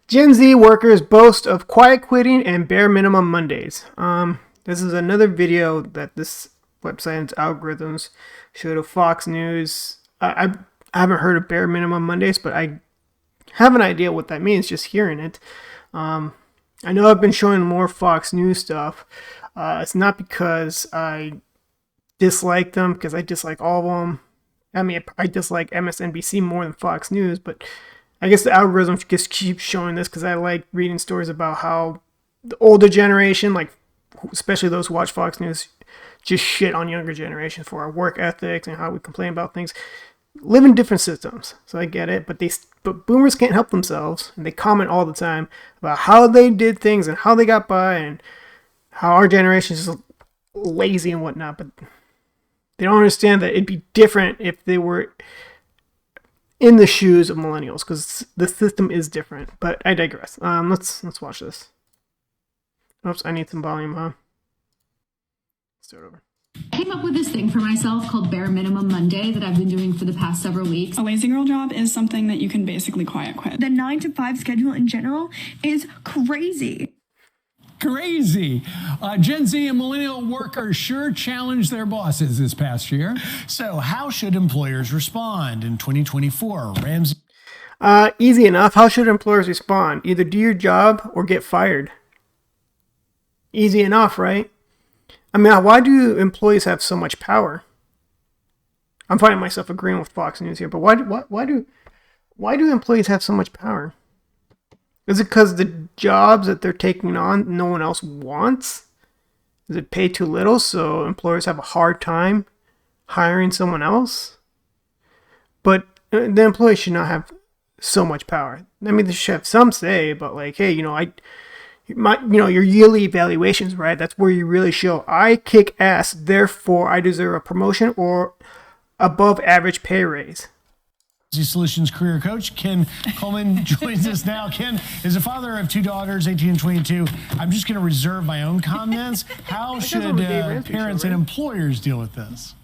Gen Z workers boast of quiet quitting and bare minimum Mondays. This is another video that this website's algorithms showed of Fox News. I haven't heard of bare minimum Mondays, but I have an idea what that means just hearing it. I know I've been showing more Fox News stuff. It's not because I dislike them, because I dislike all of them. I mean, I dislike MSNBC more than Fox News, but I guess the algorithm just keeps showing this because I like reading stories about how the older generation, like especially those who watch Fox News, just shit on younger generation for our work ethics and how we complain about things. Live in different systems, so I get it. But boomers can't help themselves, and they comment all the time about how they did things and how they got by and how our generation is just lazy and whatnot. But they don't understand that it'd be different if they were in the shoes of millennials, because the system is different. But I digress. Let's watch this. Oops, I need some volume, huh? Start over. I came up with this thing for myself called Bare Minimum Monday that I've been doing for the past several weeks. A lazy girl job is something that you can basically quiet quit. The 9 to 5 schedule in general is crazy. Crazy. Gen Z and millennial workers sure challenged their bosses this past year. So how should employers respond in 2024? Ramsey. Easy enough. How should employers respond? Either do your job or get fired. Easy enough, right? I mean, why do employees have so much power? I'm finding myself agreeing with Fox News here, but why do employees have so much power? Is it because the jobs that they're taking on no one else wants? Is it paid too little, so employers have a hard time hiring someone else? But the employee should not have so much power. I mean, they should have some say, but like, hey, your yearly evaluations, right? That's where you really show I kick ass, therefore I deserve a promotion or above average pay raise. Solutions career coach Ken Coleman joins us now. Ken is a father of 2 daughters, 18 and 22. I'm just going to reserve my own comments. How should parents and employers deal with this?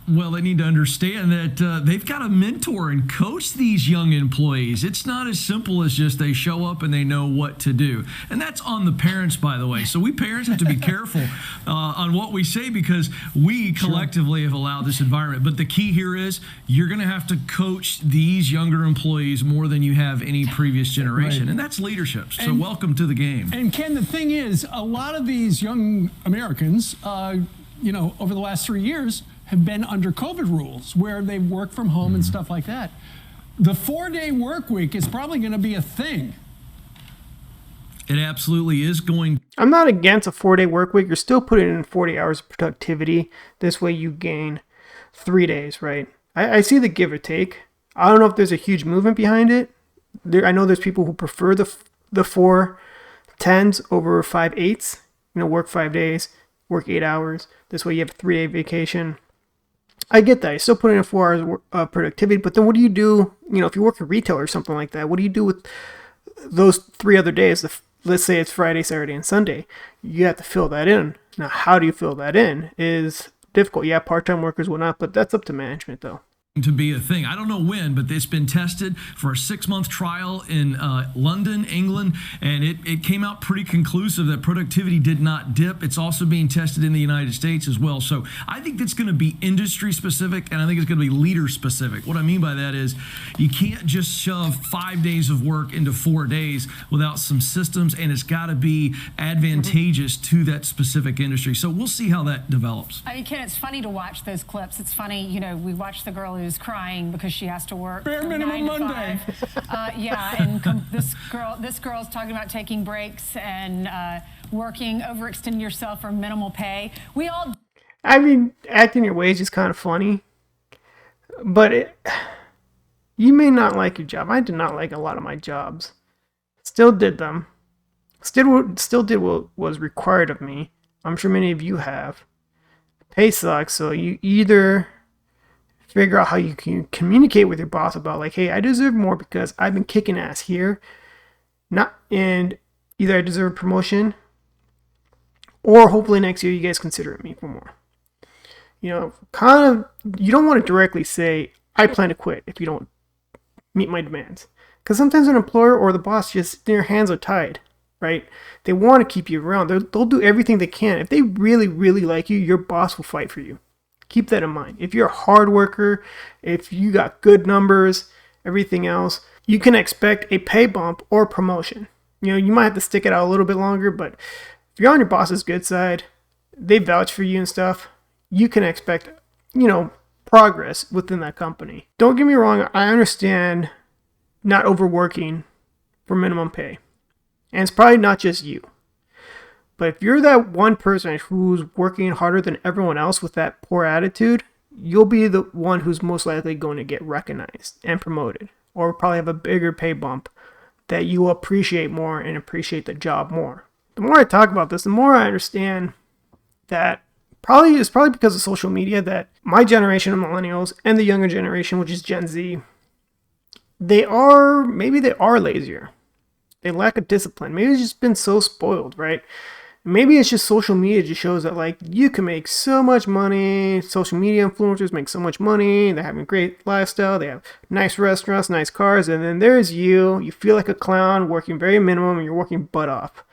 Well, they need to understand that they've got to mentor and coach these young employees. It's not as simple as just they show up and they know what to do. And that's on the parents, by the way. So we parents have to be careful on what we say because we collectively have allowed this environment. But the key here is you're going to have to coach these younger employees more than you have any previous generation. Right. And that's leadership. So welcome to the game. And Ken, the thing is, a lot of these young Americans, over the last 3 years, have been under COVID rules where they work from home and stuff like that. The 4-day work week is probably going to be a thing. It absolutely is going. I'm not against a 4-day work week. You're still putting in 40 hours of productivity. This way you gain 3 days, right? I see the give or take. I don't know if there's a huge movement behind it. I know there's people who prefer the 4 10s over 5 8s. Work 5 days, work 8 hours. This way you have a 3-day vacation. I get that. You're still putting in 4 hours of productivity, but then what do you do, if you work in retail or something like that, what do you do with those 3 other days? Let's say it's Friday, Saturday, and Sunday. You have to fill that in. Now, how do you fill that in is difficult. Yeah, part-time workers, whatnot, but that's up to management, though. To be a thing. I don't know when, but it's been tested for a 6-month trial in London, England, and it came out pretty conclusive that productivity did not dip. It's also being tested in the United States as well. So I think that's going to be industry specific, and I think it's going to be leader specific. What I mean by that is you can't just shove 5 days of work into 4 days without some systems, and it's got to be advantageous to that specific industry. So we'll see how that develops. I mean, Ken, it's funny to watch those clips. It's funny, we watch the girl who's crying because she has to work Bare minimum Monday. This girl's talking about taking breaks and working, overextending yourself for minimal pay. Acting your wage is kind of funny, but you may not like your job. I did not like a lot of my jobs. Still did them. Still did what was required of me. I'm sure many of you have. Pay sucks, so you either figure out how you can communicate with your boss about like, hey, I deserve more because I've been kicking ass here. And either I deserve a promotion or hopefully next year you guys consider me for more. You don't want to directly say, I plan to quit if you don't meet my demands. Because sometimes an employer or the boss, just their hands are tied, right? They want to keep you around. They'll do everything they can. If they really, really like you, your boss will fight for you. Keep that in mind. If you're a hard worker, if you got good numbers, everything else, you can expect a pay bump or promotion. You might have to stick it out a little bit longer, but if you're on your boss's good side, they vouch for you and stuff, you can expect, progress within that company. Don't get me wrong, I understand not overworking for minimum pay. And it's probably not just you. But if you're that one person who's working harder than everyone else with that poor attitude, you'll be the one who's most likely going to get recognized and promoted, or probably have a bigger pay bump that you will appreciate more and appreciate the job more. The more I talk about this, the more I understand that it's probably because of social media that my generation of millennials and the younger generation, which is Gen Z, maybe they are lazier. They lack a discipline. Maybe it's just been so spoiled, right? Maybe it's just social media just shows that you can make so much money. Social media influencers make so much money. They're having a great lifestyle. They have nice restaurants, nice cars. And then there's you. You feel like a clown working very minimum and you're working butt off.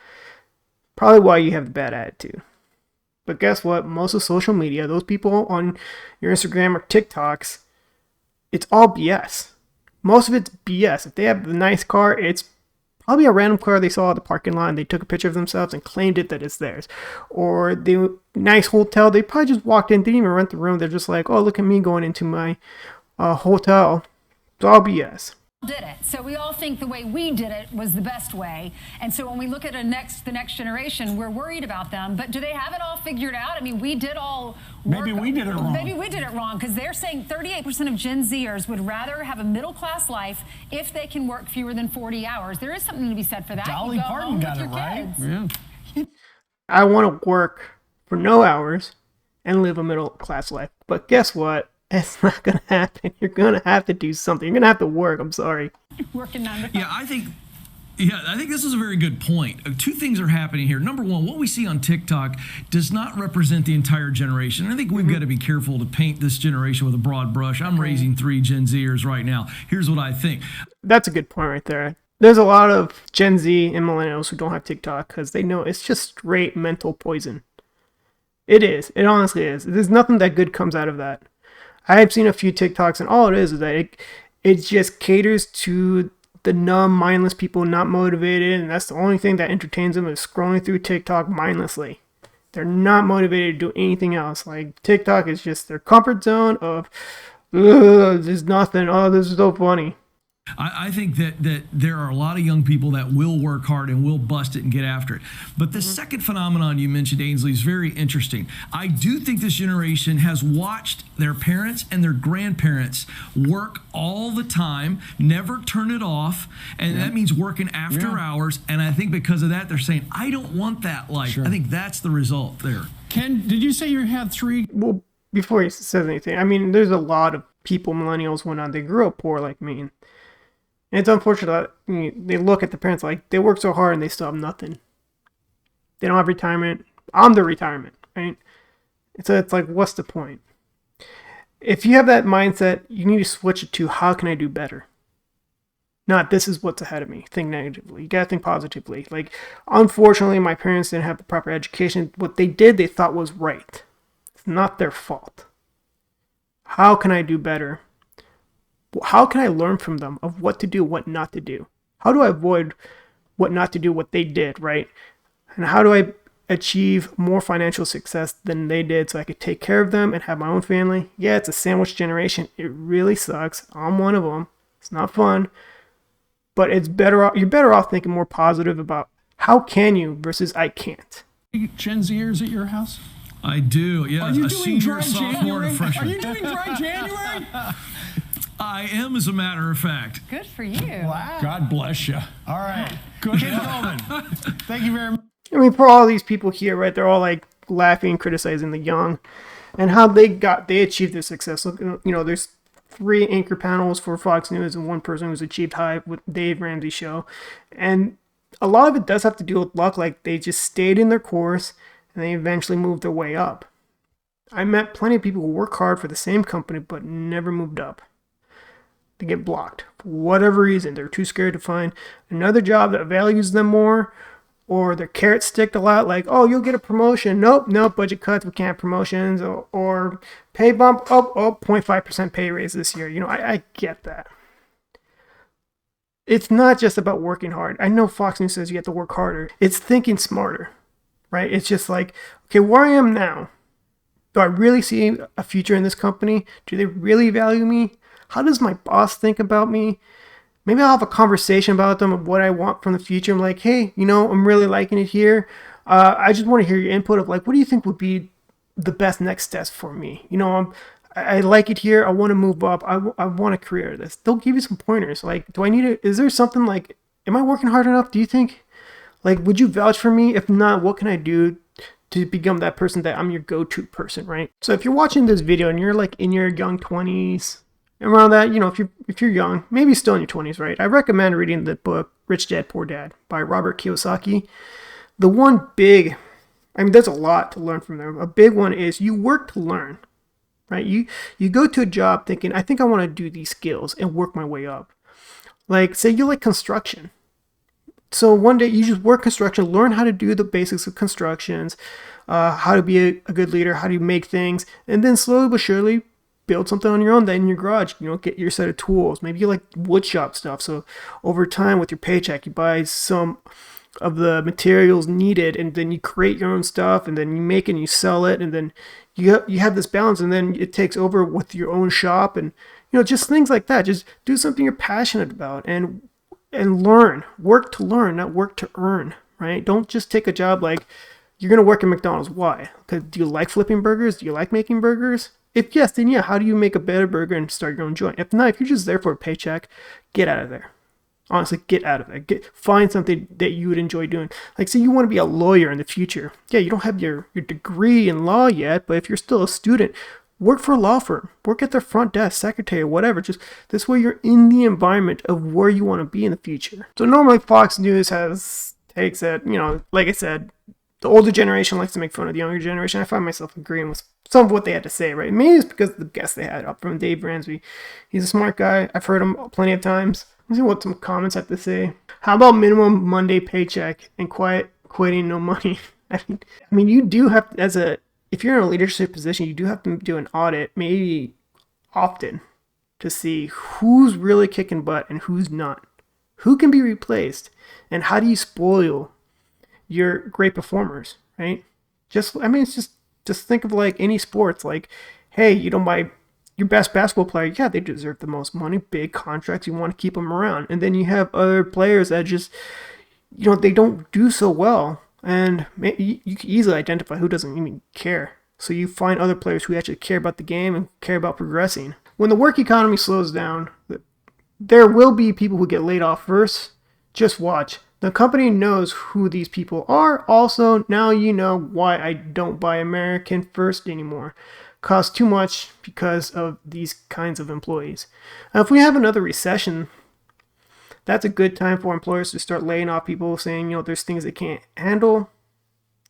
Probably why you have the bad attitude. But guess what? Most of social media, those people on your Instagram or TikToks, it's all BS. Most of it's BS. If they have a nice car, it's probably a random car they saw at the parking lot and they took a picture of themselves and claimed it that it's theirs. Or the nice hotel, they probably just walked in, didn't even rent the room. They're just like, oh, look at me going into my hotel. It's all BS. Did it. So we all think the way we did it was the best way. And so when we look at the next generation, we're worried about them. But do they have it all figured out? I mean, we did all work. Maybe we did it wrong. Maybe we did it wrong, because they're saying 38% of Gen Zers would rather have a middle-class life if they can work fewer than 40 hours. There is something to be said for that. Dolly Parton got it right. Yeah. I want to work for no hours and live a middle-class life. But guess what? It's not going to happen. You're going to have to do something. You're going to have to work. I'm sorry. Working 9 to 5. Yeah, I think this is a very good point. Two things are happening here. Number one, what we see on TikTok does not represent the entire generation. I think we've got to be careful to paint this generation with a broad brush. I'm raising 3 Gen Zers right now. Here's what I think. That's a good point right there. There's a lot of Gen Z and millennials who don't have TikTok because they know it's just straight mental poison. It is. It honestly is. There's nothing that good comes out of that. I have seen a few TikToks, and all it is that it just caters to the numb, mindless people not motivated, and that's the only thing that entertains them is scrolling through TikTok mindlessly. They're not motivated to do anything else. TikTok is just their comfort zone of, there's nothing, oh, this is so funny. I think that there are a lot of young people that will work hard and will bust it and get after it. But the second phenomenon you mentioned, Ainsley, is very interesting. I do think this generation has watched their parents and their grandparents work all the time, never turn it off, and that means working after hours. And I think because of that, they're saying, I don't want that life. Sure. I think that's the result there. Ken, did you say you had 3? Well, before he says anything, I mean, there's a lot of people, millennials, they grew up poor like me. And it's unfortunate that they look at the parents like they work so hard and they still have nothing. They don't have retirement. I'm the retirement, right? So it's like, what's the point? If you have that mindset, you need to switch it to how can I do better? Not this is what's ahead of me. Think negatively. You gotta think positively. Unfortunately, my parents didn't have the proper education. What they did, they thought was right. It's not their fault. How can I do better? How can I learn from them of what to do, what not to do? How do I avoid what not to do, what they did, right? And how do I achieve more financial success than they did so I could take care of them and have my own family? Yeah, it's a sandwich generation. It really sucks. I'm one of them. It's not fun. But it's better off. You're better off thinking more positive about how can you versus I can't. Gen Zers at your house? I do. Yeah, Are you a doing senior, dry sophomore, January? and a freshman. Are you doing dry January? I am, as a matter of fact. Good for you. Wow. God bless you. All right. Good. Ken Coleman, thank you very much. I mean, for all these people here, right, they're all laughing, criticizing the young and how they achieved their success. Look, there's 3 anchor panels for Fox News and 1 person who's achieved high with Dave Ramsey's show. And a lot of it does have to do with luck. They just stayed in their course and they eventually moved their way up. I met plenty of people who work hard for the same company but never moved up. They get blocked for whatever reason. They're too scared to find another job that values them more, or their carrot sticked a lot, like, oh, you'll get a promotion. Nope, budget cuts, we can't have promotions, or pay bump, 0.5% pay raise this year. I get that. It's not just about working hard. I know Fox News says you have to work harder. It's thinking smarter, right? It's just like, okay, where I am now, do I really see a future in this company? Do they really value me? How does my boss think about me? Maybe I'll have a conversation about them of what I want from the future. I'm like, hey, I'm really liking it here. I just want to hear your input of like, what do you think would be the best next steps for me? I like it here. I want to move up. I want a career. They'll give you some pointers. Like, do I need it? Is there something like, am I working hard enough? Do you think? Like, would you vouch for me? If not, what can I do to become that person that I'm your go-to person, right? So if you're watching this video and you're like in your young 20s, around that, if you're young, maybe still in your 20s, right? I recommend reading the book Rich Dad Poor Dad by Robert Kiyosaki. The one big, there's a lot to learn from there. A big one is you work to learn, right? You go to a job thinking, I think I want to do these skills and work my way up. Like, say you like construction. So one day you just work construction, learn how to do the basics of constructions, how to be a good leader, how to make things, and then slowly but surely build something on your own, then in your garage, get your set of tools. Maybe you like wood shop stuff. So over time with your paycheck, you buy some of the materials needed, and then you create your own stuff, and then you make it and you sell it, and then you have this balance, and then it takes over with your own shop, and just things like that. Just do something you're passionate about and learn. Work to learn, not work to earn, right? Don't just take a job like you're going to work at McDonald's. Why? Because do you like flipping burgers? Do you like making burgers? If yes, then yeah, how do you make a better burger and start your own joint? If not, if you're just there for a paycheck, get out of there. Honestly, get out of there. Find something that you would enjoy doing. Like, say you want to be a lawyer in the future. Yeah, you don't have your degree in law yet, but if you're still a student, work for a law firm. Work at their front desk, secretary, whatever. Just this way you're in the environment of where you want to be in the future. So normally Fox News takes it, like I said, the older generation likes to make fun of the younger generation. I find myself agreeing with some of what they had to say, right? Maybe it's because of the guests they had up from Dave Ramsey. He's a smart guy. I've heard him plenty of times. Let's see what some comments have to say. How about minimum Monday paycheck and quiet quitting, no money? I mean, you do have to, if you're in a leadership position, you do have to do an audit, maybe often, to see who's really kicking butt and who's not. Who can be replaced, and how do you spoil your great performers, right? It's just think of like any sports, like, hey, your best basketball player, yeah, they deserve the most money, big contracts, you want to keep them around. And then you have other players that just, they don't do so well. And you can easily identify who doesn't even care. So you find other players who actually care about the game and care about progressing. When the work economy slows down, there will be people who get laid off first. Just watch. The company knows who these people are. Also, now you know why I don't buy American First anymore. Costs too much because of these kinds of employees. Now, if we have another recession, that's a good time for employers to start laying off people, saying, there's things they can't handle,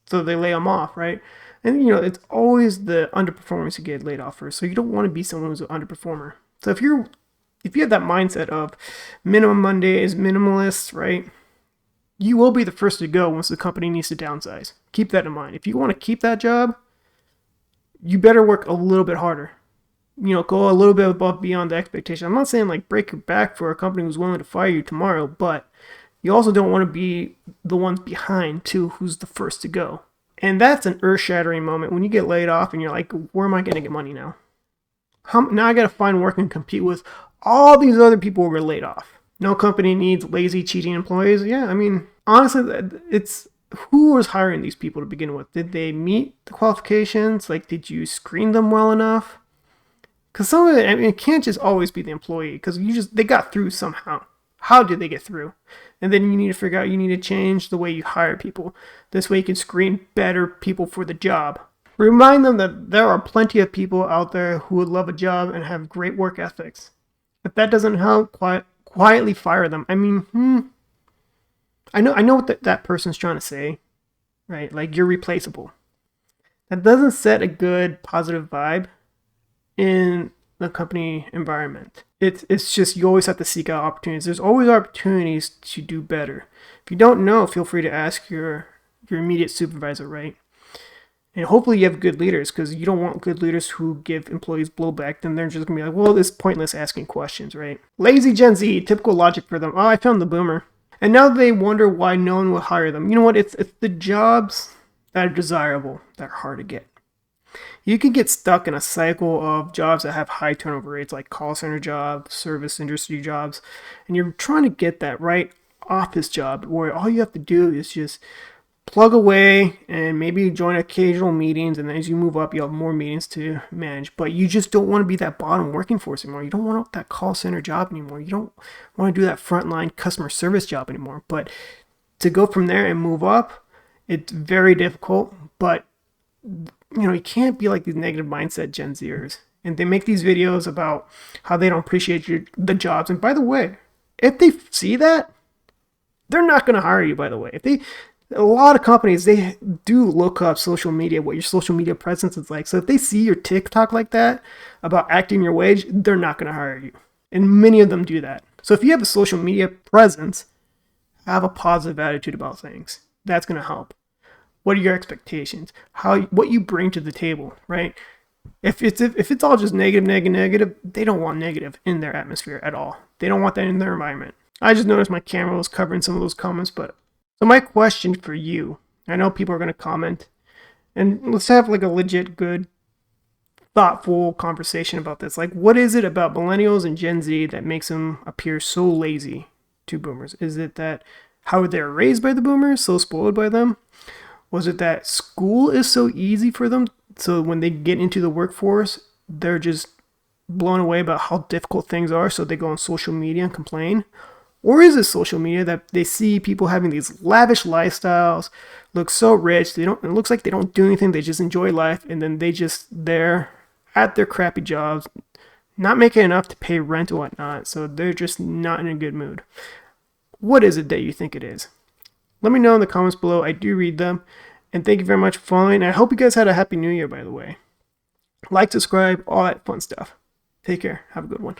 so they lay them off, right? And, it's always the underperformers who get laid off first, so you don't want to be someone who's an underperformer. So if you have that mindset of minimum Monday is minimalist, right? You will be the first to go once the company needs to downsize. Keep that in mind. If you want to keep that job, you better work a little bit harder. Go a little bit above beyond the expectation. I'm not saying like break your back for a company who's willing to fire you tomorrow, but you also don't want to be the ones behind too, who's the first to go. And that's an earth-shattering moment when you get laid off and you're like, where am I going to get money now? Now I got to find work and compete with all these other people who were laid off. No company needs lazy, cheating employees. Yeah, honestly, it's who was hiring these people to begin with? Did they meet the qualifications? Like, did you screen them well enough? Because some of it, it can't just always be the employee, because they got through somehow. How did they get through? And then you need to figure out, you need to change the way you hire people. This way you can screen better people for the job. Remind them that there are plenty of people out there who would love a job and have great work ethics. If that doesn't help, quietly fire them. I know what that person's trying to say, right? Like, you're replaceable. That doesn't set a good, positive vibe in the company environment. It's just you always have to seek out opportunities. There's always opportunities to do better. If you don't know, feel free to ask your immediate supervisor, right? And hopefully you have good leaders, because you don't want good leaders who give employees blowback. Then they're just going to be like, well, it's pointless asking questions, right? Lazy Gen Z, typical logic for them. Oh, I found the boomer. And now they wonder why no one will hire them. You know what? It's the jobs that are desirable that are hard to get. You can get stuck in a cycle of jobs that have high turnover rates, like call center jobs, service industry jobs. And you're trying to get that right office job where all you have to do is just plug away and maybe join occasional meetings, and then as you move up you have more meetings to manage. But you just don't want to be that bottom working force anymore. You don't want that call center job anymore. You don't want to do that frontline customer service job anymore. But to go from there and move up, it's very difficult. But you can't be like these negative mindset Gen Zers, and they make these videos about how they don't appreciate the jobs. And by the way, if they see that, they're not going to hire you. By the way, a lot of companies, they do look up social media, what your social media presence is like. So if they see your TikTok like that about acting your wage, they're not going to hire you. And many of them do that. So if you have a social media presence, have a positive attitude about things. That's going to help. What are your expectations? What you bring to the table, right? If it's all just negative, they don't want negative in their atmosphere at all. They don't want that in their environment. I just noticed my camera was covering some of those comments, but so my question for you, I know people are going to comment, and let's have like a legit, good, thoughtful conversation about this. Like, what is it about millennials and Gen Z that makes them appear so lazy to boomers? Is it that how they're raised by the boomers, so spoiled by them? Was it that school is so easy for them, so when they get into the workforce, they're just blown away about how difficult things are, so they go on social media and complain? Or is it social media that they see people having these lavish lifestyles, look so rich, it looks like they don't do anything, they just enjoy life, and then they're at their crappy jobs, not making enough to pay rent or whatnot, so they're just not in a good mood. What is it that you think it is? Let me know in the comments below. I do read them. And thank you very much for following. I hope you guys had a happy new year, by the way. Like, subscribe, all that fun stuff. Take care. Have a good one.